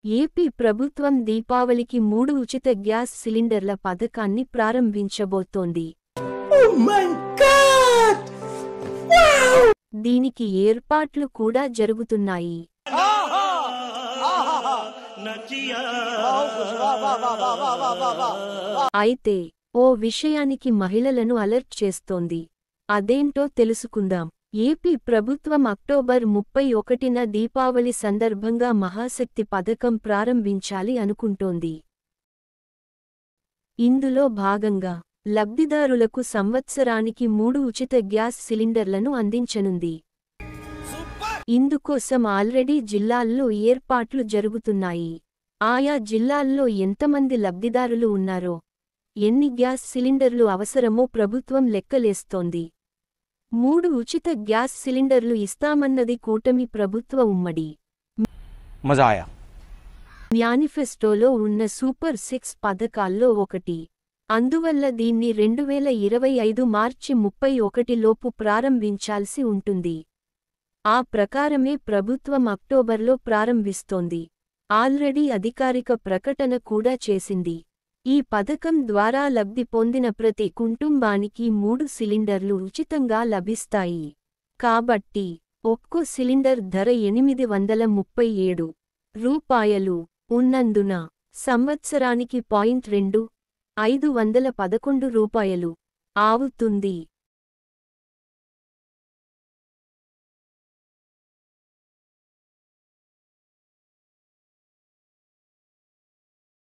AP ప్రభుత్వం దీపావళికి 3 ఉచిత గ్యాస్ సిలిండర్ల పథకాన్ని ప్రారంభించబోతోంది. దీనికి ఏర్పాట్లు కూడా జరుగుతున్నాయి. అయితే ఓ విషయానికి మహిళలను అలర్ట్ చేస్తోంది. అదేంటో తెలుసుకుందాం. ఏపీ ప్రభుత్వం అక్టోబర్ 31న దీపావళి సందర్భంగా మహాశక్తి పథకం ప్రారంభించాలి అనుకుంటోంది. ఇందులో భాగంగా లబ్ధిదారులకు సంవత్సరానికి 3 ఉచిత గ్యాస్ సిలిండర్లను అందించనుంది. ఇందుకోసం ఆల్రెడీ జిల్లాల్లో ఏర్పాట్లు జరుగుతున్నాయి. ఆయా జిల్లాల్లో ఎంతమంది లబ్ధిదారులు ఉన్నారో, ఎన్ని గ్యాస్ సిలిండర్లు అవసరమో ప్రభుత్వం లెక్కలేస్తోంది. 3 ఉచిత గ్యాస్ సిలిండర్లు ఇస్తామన్నది కూటమి ప్రభుత్వ ఉమ్మడి మేనిఫెస్టోలో ఉన్న సూపర్ 6 పథకాల్లో ఒకటి. అందువల్ల దీన్ని 2025 మార్చి 31 లోపు ప్రారంభించాల్సి ఉంటుంది. ఆ ప్రకారమే ప్రభుత్వం అక్టోబర్లో ప్రారంభిస్తోంది. ఆల్రెడీ అధికారిక ప్రకటన కూడా చేసింది. ఈ పథకం ద్వారా లబ్ధి పొందిన ప్రతి కుటుంబానికి 3 సిలిండర్లు ఉచితంగా లభిస్తాయి. కాబట్టి ఒక్కో సిలిండర్ ధర రూ. 837 ఉన్నందున సంవత్సరానికి $2,511 అవుతుంది.